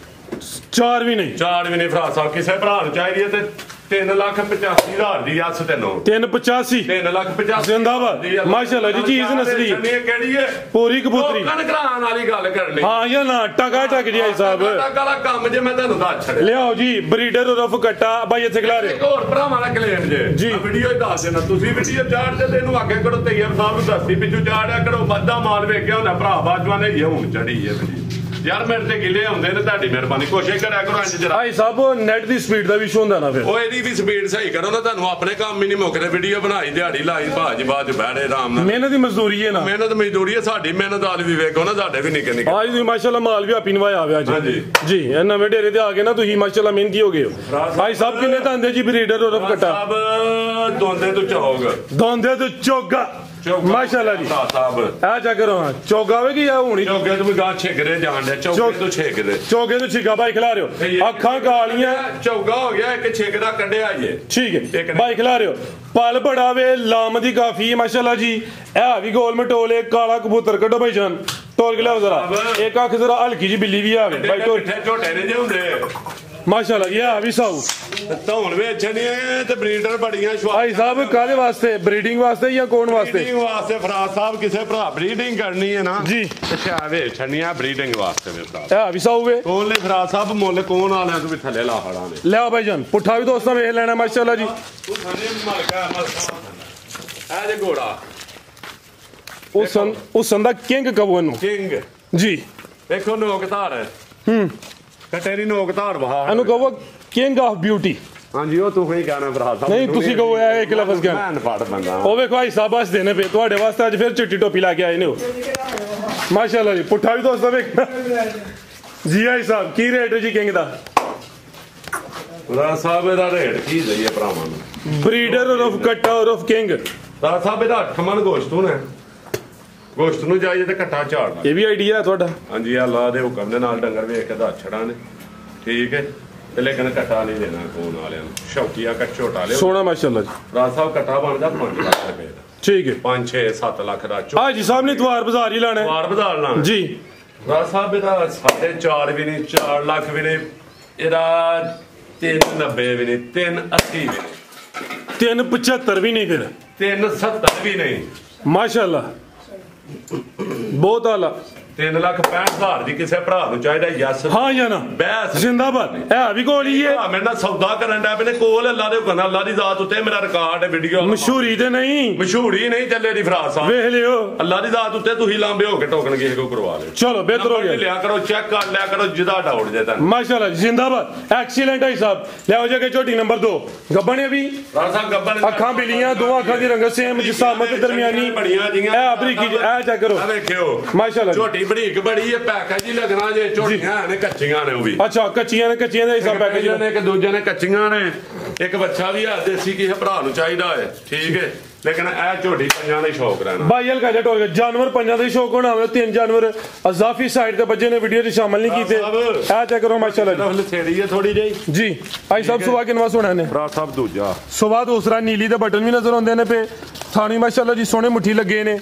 4 ਵੀ ਨਹੀਂ? 4 ਵੀ ਨਹੀਂ ਫਰਾਦ ਸਾਹਿਬ। ਕਿਸੇ ਭਰਾ ਨੂੰ ਚਾਹੀਦੀ ਹੈ ਤੇ 3,85,000 ਦੀ ਅੱਸ ਤੈਨੂੰ। 385? 3,85,000 ਜ਼ਿੰਦਾਬਾਦ। ਮਾਸ਼ਾਅੱਲਾ ਜੀ, ਚੀਜ਼ ਨਸਲੀ ਕਿਹੜੀ ਹੈ? ਪੂਰੀ ਕਬੂਤਰੀ। ਲੋਕਾਂ ਨੇ ਕਰਾਉਣ ਵਾਲੀ ਗੱਲ ਕਰਨੀ। ਹਾਂ ਜਾਂ ਨਾ? ਟਕਾ ਟਕ ਜੀ ਸਾਹਿਬ ਵਾਲਾ ਕੰਮ ਜੇ ਮੈਂ ਤੁਹਾਨੂੰ ਦੱਸ ਛੱਡਿਆ। ਲਿਆਓ ਜੀ ਬਰੀਡਰ ਉਰਫ ਕੱਟਾ ਬਾਈ ਇੱਥੇ ਖਿਲਾ ਰਹੇ। ਇੱਕ ਹੋਰ ਭਰਾਵਾਂ ਦਾ ਕਲੇਮ ਜੇ ਵੀਡੀਓ ਹੀ ਦੱਸ ਦੇਣਾ ਤੁਸੀਂ। ਵੀਡੀਓ ਚਾੜ ਤੇ ਇਹਨੂੰ ਅੱਗੇ ਕਰੋ, ਤੈਯਬ ਸਾਹਿਬ ਨੂੰ ਦੱਸੀ ਪਿੱਛੋਂ ਚਾੜਿਆ ਕਰੋ। ਮੱਦਾ ਮਾਲ ਵੇਖਿਆ ਹੁੰਦਾ ਭਰਾ ਬਾਜੂਆਂ ਨੇ ਹੁਣ ਚੜੀ ਹੈ ਵੀਡੀਓ। ਯਾਰ ਮੇਰੇ ਤੇ ਗਿਲੇ ਹੁੰਦੇ ਨੇ, ਤੁਹਾਡੀ ਮਿਹਰਬਾਨੀ ਕੋਸ਼ਿਸ਼ ਕਰਿਆ ਕਰੋ ਇੰਜ ਜਰਾ। ਭਾਈ ਸਾਹਿਬ ਨੈਟ ਦੀ ਸਪੀਡ ਦਾ ਵੀ ਇਸ਼ੂ ਹੁੰਦਾ ਨਾ ਫਿਰ। ਉਹ ਇਹਦੀ ਵੀ ਸਪੀਡ ਸਹੀ ਕਰੋ ਨਾ, ਤੁਹਾਨੂੰ ਆਪਣੇ ਕੰਮ ਹੀ ਨਹੀਂ ਮੁੱਕਦੇ। ਵੀਡੀਓ ਬਣਾਈ ਦਿਹਾੜੀ ਲਾਈ ਭਾਜ ਬਾਅਦ ਬਹਿੜੇ ਆਰਾਮ ਨਾਲ। ਮਿਹਨਤ ਦੀ ਮਜ਼ਦੂਰੀ ਹੈ ਨਾ। ਮਿਹਨਤ ਮਜ਼ਦੂਰੀ ਹੈ ਸਾਡੀ। ਮਿਹਨਤ ਵਾਲ ਵੀ ਵੇਖੋ ਨਾ, ਸਾਡੇ ਵੀ ਨਿੱਕੇ ਨਿੱਕੇ। ਅੱਜ ਤੁਸੀਂ ਮਾਸ਼ਾਅੱਲਾ ਮਾਲ ਵੀ ਆਪੀ ਨਵਾਇਆ ਆਵੇ ਅੱਜ। ਹਾਂਜੀ ਜੀ ਇਹ ਨਵੇਂ ਡੇਰੇ ਤੇ ਆ ਗਏ ਨਾ ਤੁਸੀਂ, ਮਾਸ਼ਾਅੱਲਾ ਮਿਹਨਤੀ ਹੋ ਗਏ ਹੋ। ਭਾਈ ਸਾਹਿਬ ਕਿੰਨੇ ਧੰਦੇ ਜੀ ਬਰੀਡਰ ਉਰਫ ਕੱਟਾ? ਸਾਹਿਬ ਦੋਂਦੇ ਤੋਂ ਚੌਗ, ਦੋਂਦੇ ਤੋਂ ਚੋਗਾ। ਮਾਸ਼ਾਅੱਲਾ ਜੀ ਸਾਹਿਬ ਆ ਚਾ ਕਰੋ। ਹਾਂ ਚੋਗਾ ਵੇ ਕੀ ਆ ਹੋਣੀ? ਚੌਗੇ ਤੋਂ ਵੀ ਗਾਂ ਛੇਕਰੇ ਜਾਣ ਡਿਆ। ਚੌਗੇ ਤੋਂ ਛੇਕਰੇ, ਚੋਗੇ ਤੋਂ ਛਿਕਾ ਬਾਈ ਖਿਲਾ ਰਹੇ ਹੋ। ਅੱਖਾਂ ਕਾਲੀਆਂ, ਚੌਗਾ ਹੋ ਗਿਆ, ਇੱਕ ਛੇਕਰਾ ਕੱਢਿਆ ਜੇ। ਠੀਕ ਹੈ ਬਾਈ ਖਿਲਾ ਰਹੇ ਹੋ। ਪਲ ਬੜਾ ਵੇ, ਲਾਮ ਦੀ ਕਾਫੀ ਮਾਸ਼ਾਅੱਲਾ ਜੀ। ਇਹ ਵੀ ਗੋਲ ਮਟੋਲੇ, ਕਾਲਾ ਕਬੂਤਰ ਕੱਢੋ ਭਾਈ ਜਾਨ। ਤੋੜ ਕੇ ਲਿਆਓ ਜਰਾ। ਇੱਕ ਅੱਖ ਜਰਾ ਹਲਕੀ ਜੀ ਬਿੱਲੀ ਵੀ ਆਵੇ ਬਾਈ। ਝੋਟੇ ਨੇ ਜੇ ਹੁੰਦੇ ਮਾਸ਼ਾਅੱਲਾ ਜੀ। ਆ ਵੀ ਸਾਊ ਧੌਣ ਵੇਚਣੀਆਂ ਤੇ ਬਰੀਡਰ ਬੜੀਆਂ ਭਾਈ ਸਾਹਿਬ। ਕਾਹਦੇ ਵਾਸਤੇ? ਬਰੀਡਿੰਗ ਵਾਸਤੇ ਜਾਂ ਕੋਣ ਵਾਸਤੇ? ਬਰੀਡਿੰਗ ਵਾਸਤੇ ਫਰਾਦ ਸਾਹਿਬ। ਕਿਸੇ ਭਰਾ ਬਰੀਡਿੰਗ ਕਰਨੀ ਹੈ ਨਾ ਜੀ, ਅੱਛਾ ਵੇਚਣੀਆਂ ਬਰੀਡਿੰਗ ਵਾਸਤੇ ਮੇਰੇ ਭਰਾ। ਆ ਵੀ ਸਾਊ ਵੇ। ਕੋਣ ਲੈ ਫਰਾਦ ਸਾਹਿਬ ਮੁੱਲ ਕੋਣ ਵਾਲਿਆਂ ਤੋਂ ਵੀ ਥੱਲੇ ਲਾ ਖੜਾ ਨੇ। ਲਿਆਓ ਭਾਈ ਜਾਨ। ਪੁੱਠਾ ਵੀ ਦੋਸਤਾਂ ਵੇਖ ਲੈਣਾ ਮਾਸ਼ਾਅੱਲਾ ਜੀ। ਤੂੰ ਖਾਣੇ ਮਲਕਾ ਇਹ ਜੇ ਘੋੜਾ ਉਸ ਸੰਦਾ ਕਿੰਗ ਕਬੂ ਨੂੰ ਕਿੰਗ ਜੀ। ਦੇਖੋ ਨੋਕ ਧਾਰ ਕਟੇ ਦੀ ਨੋਕ ਧਾਰ ਵਹਾ ਇਹਨੂੰ ਕਹੋ ਕਿੰਗ ਆਫ ਬਿਊਟੀ। ਹਾਂਜੀ ਉਹ ਤੂੰ ਹੀ ਕਹਿਣਾ ਭਰਾ ਸਾਹਿਬ। ਨਹੀਂ ਤੁਸੀਂ ਕਹੋ ਇਹ ਇੱਕ ਲਫ਼ਜ਼ ਕਹਿ। ਮੈਂ ਪੜ ਬੰਦਾ ਉਹ ਵੇਖੋ ਭਾਈ ਸਾਹਿਬ ਬਸ ਦੇਣੇ ਪਏ ਤੁਹਾਡੇ ਵਾਸਤੇ। ਅੱਜ ਫਿਰ ਚਿੱਟੀ ਟੋਪੀ ਲਾ ਕੇ ਆਏ ਨੇ ਉਹ ਮਾਸ਼ਾਅੱਲਾ ਜੀ। ਪੁੱਠਾ ਵੀ ਦੋਸਤਾਂ ਵੇਖ ਜੀ। ਭਾਈ ਸਾਹਿਬ ਕੀ ਰੇਟ ਹੈ ਜੀ ਕਿੰਗ ਦਾ? ਭਰਾ ਸਾਹਿਬ ਇਹਦਾ ਰੇਟ ਕੀ ਦਈਏ ਭਰਾਵਾਂ ਨੂੰ? ਬਰੀਡਰ ਉਰਫ ਕੱਟਾ ਉਰਫ ਕਿੰਗ। ਭਰਾ ਸਾਹਿਬ ਇਹਦਾ 8 ਮਣ ਗੋਸ਼ਤ ਨੂੰ ਨੇ। ਗੋਸ਼ਤ ਨੂੰ ਜਾਈਏ ਤੇ ਘੱਟਾ ਝਾੜਨਾ। ਇਹ ਵੀ ਆਈਡੀਆ ਹੈ ਤੁਹਾਡਾ? ਹਾਂਜੀ ਅੱਲਾਹ ਦੇ ਹੁਕਮ ਦੇ ਨਾਲ ਡੰਗਰ ਵੇਖ ਕੇ ਦਾ ਛੜਾ ਨੇ। ਠੀਕ ਹੈ ਤੇ ਲੇਕਿਨ ਘੱਟਾ ਨਹੀਂ ਦੇਣਾ ਕੋਣ ਵਾਲਿਆਂ ਨੂੰ। ਸ਼ੌਕੀਆ ਕੱਟ ਝੋਟਾ ਲਿਓ ਸੋਹਣਾ ਮਾਸ਼ਾਅੱਲਾ ਜੀ। ਭਰਾ ਸਾਹਿਬ ਘੱਟਾ ਬਣਦਾ 5 ਲੱਖ ਰੁਪਏ ਦਾ। ਠੀਕ ਹੈ 5 6 7 ਲੱਖ ਦਾ ਹਾਜੀ ਸਾਹਿਬ ਨੇ ਤਵਾਰ ਬਾਜ਼ਾਰ ਹੀ ਲਾਣਾ ਵਾਰ ਵਧਾਲਣਾ ਜੀ। ਭਰਾ ਸਾਹਿਬ ਇਹਦਾ 4.5 ਵੀ ਨਹੀਂ, 4 ਲੱਖ ਵੀ ਨਹੀਂ, ਇਹਦਾ 390 ਵੀ ਨਹੀਂ, 380 ਵੀ ਨਹੀਂ, 375 ਵੀ ਨਹੀਂ, ਫਿਰ 370 ਵੀ ਨਹੀਂ। ਮਾਸ਼ਾਅੱਲਾ ਬਹੁਤ ਆਲਾ। 3,65,000 ਦੀ ਕਿਸੇ ਭਰਾ ਨੂੰ ਚਾਹੀਦਾ। ਯੈਸ ਹਾਂ ਜਾਂ ਨਾ? ਬੈਸ ਜ਼ਿੰਦਾਬਾਦ। ਇਹ ਵੀ ਕੋਲ ਹੀ ਹੈ। ਮੇਰੇ ਨਾਲ ਸੌਦਾ ਕਰਨ ਦਾ ਆਪਣੇ ਕੋਲ। ਅੱਲਾ ਦੇ ਹੁਕਮ ਅੱਲਾ ਦੀ ਜ਼ਾਤ ਉੱਤੇ ਮੇਰਾ ਰਿਕਾਰਡ ਹੈ ਵੀਡੀਓ। ਮਸ਼ਹੂਰੀ ਤੇ ਨਹੀਂ, ਮਸ਼ਹੂਰੀ ਨਹੀਂ ਚੱਲੇ ਦੀ ਫਰਾਦ ਸਾਹਿਬ। ਵੇਖ ਲਿਓ ਅੱਲਾ ਦੀ ਜ਼ਾਤ ਉੱਤੇ ਤੁਸੀਂ ਲਾਂਬੇ ਹੋ ਕੇ ਟੋਕਨ ਕਿਸੇ ਕੋ ਕਰਵਾ ਲਿਓ। ਚਲੋ ਬਿਹਤਰ ਹੋ ਗਿਆ। ਲਿਆ ਕਰੋ, ਚੈੱਕ ਕਰ ਲਿਆ ਕਰੋ ਜਿਹਦਾ ਡਾਊਟ ਜੇ ਤੁਹਾਨੂੰ। ਮਾਸ਼ਾਅੱਲਾ ਜ਼ਿੰਦਾਬਾਦ। ਐਕਸੀਲੈਂਟ ਹੈ ਸਾਹਿਬ। ਲਿਆਓ ਜਾ ਕੇ ਝੋਟੀ ਨੰਬਰ 2 ਗੱਬਣੇ ਵੀ। ਫਰਾਦ ਸਾਹਿਬ ਗੱਬਣ ਅੱਖਾਂ ਬਿਲੀਆਂ, ਦੋ ਅੱਖਾਂ ਦੀ ਰੰਗਤ ਸੇਮ, ਜਿਸਾਮਤ ਦਰਮਿਆਨੀ। ਬੜੀਆਂ ਜੀਆਂ ਇਹ ਬਰੀਕੀ ਇਹ ਚੈੱਕ ਕਰੋ। ਆ ਵੇਖਿਓ ਮਾਸ਼ਾਅੱਲਾ ਝੋਟੀ ਬਰੀਕ ਬੜੀ ਹੈ। ਪੈਕੇਜ ਹੀ ਲੱਗਣਾ ਜੇ। ਝੋਟੀਆਂ ਨੇ ਕੱਚੀਆਂ ਨੇ ਉਹ ਵੀ। ਅੱਛਾ ਕੱਚੀਆਂ ਨੇ, ਕੱਚੀਆਂ ਦਾ ਹਿਸਾਬ ਪੈਕੇਜ ਨੇ। ਇੱਕ ਦੂਜੇ ਨੇ ਕੱਚੀਆਂ ਨੇ। ਇੱਕ ਬੱਚਾ ਵੀ ਆ ਦੇਸੀ ਕਿਸੇ ਭਰਾ ਨੂੰ ਚਾਹੀਦਾ ਹੈ। ਠੀਕ ਹੈ ਲੇਕਿਨ ਇਹ ਝੋਟੀ ਪੰਜਾਂ ਦਾ ਸ਼ੌਕ ਰਹਿਣਾ। ਬਾਈ ਹਲਕਾ ਜਿਹਾ ਟੋਲ ਜਾਨਵਰ ਪੰਜਾਂ ਦਾ ਸ਼ੌਕ ਹੋਣਾ ਹੋਵੇ। 3 ਜਾਨਵਰ ਅਜ਼ਾਫੀ ਸਾਈਡ ਤੇ ਬੱਜੇ ਨੇ, ਵੀਡੀਓ 'ਚ ਸ਼ਾਮਲ ਨਹੀਂ ਕੀਤੇ। ਇਹ ਚੈੱਕ ਕਰੋ ਮਾਸ਼ਾਅੱਲਾ ਜੀ। ਥੇੜੀ ਹੈ ਥੋੜੀ ਜਿਹੀ ਜੀ। ਆਈ ਸਭ ਸੁਬਾ ਕਿੰਨਾ ਸੋਹਣਾ ਨੇ ਭਰਾ ਸਾਹਿਬ। ਦੂਜਾ ਸੁਬਾ ਦੂਸਰਾ ਨੀਲੀ ਦੇ ਬਟਨ ਵੀ ਨਜ਼ਰ ਆਉਂਦੇ ਨੇ ਪੇ। ਥਾਣੀ ਮਾਸ਼ਾਅੱਲਾ ਜੀ ਸੋਹਣੇ ਮੁੱਠੀ ਲੱਗੇ ਨੇ।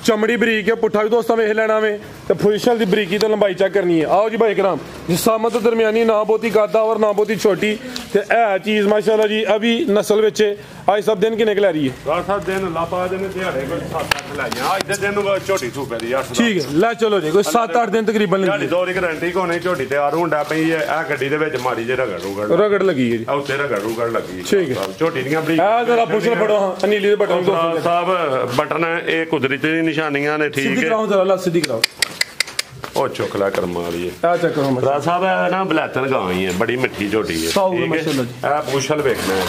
ਚਮੜੀ ਬਰੀਕ ਹੈ। ਪੁੱਠਾ ਵੀ ਦੋਸਤਾਂ ਵੇਖ ਲੈਣਾ ਵੇ ਤੇ ਫੁਸ਼ਲ ਦੀ ਬਰੀਕੀ ਤੇ ਲੰਬਾਈ ਚੈੱਕ ਕਰਨੀ ਹੈ। ਆਓ ਜੀ ਭਾਈ ਕਰਾਮ। ਜਿਸਾਮਤ ਦਰਮਿਆਨੀ, ਨਾ ਬਹੁਤੀ ਕਾਦਾ ਔਰ ਨਾ ਬਹੁਤੀ ਛੋਟੀ ਤੇ ਇਹ ਚੀਜ਼ ਮਾਸ਼ਾਅੱਲਾ ਜੀ ਅਭੀ ਨਸਲ ਵਿੱਚ ਅੱਜ ਸਭ ਦਿਨ ਕਿੰਨੇ ਲੈ ਰਹੀ ਹੈ? ਭਰਾ ਸਾਹਿਬ ਦਿਨ ਲਾਪਾ ਦੇ ਨੇ ਦਿਹਾੜੇ ਕੋਈ 7-8 ਲੈ ਗਿਆ। ਅੱਜ ਦੇ ਦਿਨ ਝੋਟੀ ਸੂਪੇ ਦੀ 8 ਠੀਕ ਹੈ ਲੈ ਚਲੋ ਜੀ ਕੋਈ 7-8 ਦਿਨ ਤਕਰੀਬਨ ਲੱਗੀ। ਦੋ ਦੀ ਗਾਰੰਟੀ ਕੋਨੇ ਝੋਟੀ ਤਿਆਰ ਹੁੰਦਾ ਪਈ ਹੈ। ਇਹ ਗੱਡੀ ਦੇ ਵਿੱਚ ਮਾੜੀ ਜਿਹੀ ਰਗੜ ਲੱਗੀ ਹੈ ਜੀ। ਉੱਤੇ ਰਗੜ ਲੱਗੀ। ਠੀਕ ਹੈ ਝੋਟੀ ਦੀਆਂ ਬੜੀ ਇਹ ਜਰਾ ਪੁੱਛਣ ਫੜੋ। ਹਾਂ ਨੀਲੀ ਦੇ ਬਟਨ ਸਾਹਿਬ ਬਟਨ ਇਹ ਕੁਦਰਤੀ ਨਿਸ਼ਾਨੀਆਂ ਨੇ। ਠੀਕ ਸਿੱਧੀ ਕਰਾਓ ਜਰਾ, ਸਿੱਧੀ ਕਰਾਓ। ਉਹ ਚੁੱਕ ਲੈ ਕਰਮਾਂ ਵਾਲੀ ਹੈ। ਆ ਚੈੱਕ ਕਰੋ ਭਰਾ ਸਾਹਿਬ ਇਹ ਨਾ ਬਲੈਤਨ ਗਾਂ ਹੀ ਹੈ। ਬੜੀ ਮਿੱਠੀ ਝੋਟੀ ਹੈ। ਮਾਸ਼ਾਅੱਲਾ ਜੀ। ਇਹ ਪੁੱਛਲ ਵੇਖਣਾ ਹੈ।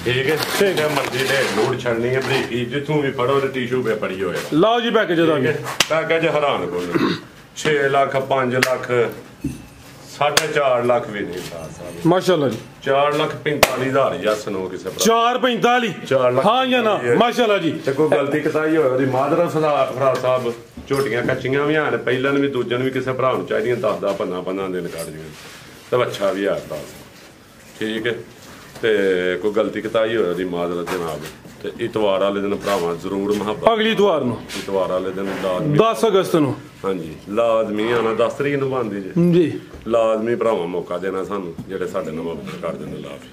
ਠੀਕ ਹੈ ਠੀਕ ਹੈ। ਮਰਜ਼ੀ ਦੇ ਲੋੜ ਛੱਡਣੀ ਹੈ ਬਰੀਕੀ ਜਿੱਥੋਂ ਵੀ ਫੜੋ ਤੇ ਟਿਸ਼ੂ ਪੇਪਰ ਹੀ ਹੋਏ। ਲਓ ਜੀ ਪੈਕੇਜ ਦਾ ਪੈਕੇਜ ਹੈਰਾਨ ਕੋਈ 6 ਲੱਖ 5 ਲੱਖ 4.5 ਲੱਖ ਵੀ ਨਹੀਂ ਸਾਹਿਬ। ਮਾਸ਼ਾਅੱਲਾ ਜੀ। 4,45,000 ਯਸ ਨੋ ਕਿਸੇ 4.45 ਹਾਂ ਜਾਂ ਨਾ? ਮਾਸ਼ਾਅੱਲਾ ਜੀ। ਤੇ ਕੋਈ ਗਲਤੀ ਕਤਾਈ ਹੋਵੇ ਉਹਦੀ ਮਾਦਰਾ ਫਰਾ ਸਾਹਿਬ। ਝੋਟੀਆਂ ਕੱਚੀਆਂ ਵੀ ਹਨ। ਪਹਿਲਾਂ ਵੀ ਦੂਜਿਆਂ ਨੂੰ ਵੀ ਕਿਸੇ ਭਰਾ ਨੂੰ ਚਾਹੀਦੀਆਂ 10-10 15 ਦਿਨ ਕੱਢ ਜੀਆਂ ਤੇ ਬੱਚਾ ਵੀ ਆ। ਠੀਕ ਹੈ ਤੇ ਕੋਈ ਗਲਤੀ ਕਤਾਈ ਹੋਏ ਉਹਦੀ ਮਾਜ਼ਰਤ ਜਨਾਬ। ਤੇ ਇਤਵਾਰ ਵਾਲੇ ਦਿਨ ਭਰਾਵਾਂ ਜ਼ਰੂਰ ਮੁਹੱਬਤ, ਅਗਲੀ ਇਤਵਾਰ ਨੂੰ ਇਤਵਾਰ ਵਾਲੇ ਦਿਨ ਲਾਜ਼ਮੀ 10 ਅਗਸਤ ਨੂੰ ਹਾਂਜੀ ਲਾਜ਼ਮੀ ਆਣਾ। 10 ਤਰੀਕ ਨੂੰ ਬਣਦੀ ਜੇ ਜੀ। ਲਾਜ਼ਮੀ ਭਰਾਵਾਂ ਮੌਕਾ ਦੇਣਾ ਸਾਨੂੰ ਜਿਹੜੇ ਸਾਡੇ ਨਾਲ ਮੁਹੱਬਤ ਕਰਦੇ ਨੇ। ਲਾਭ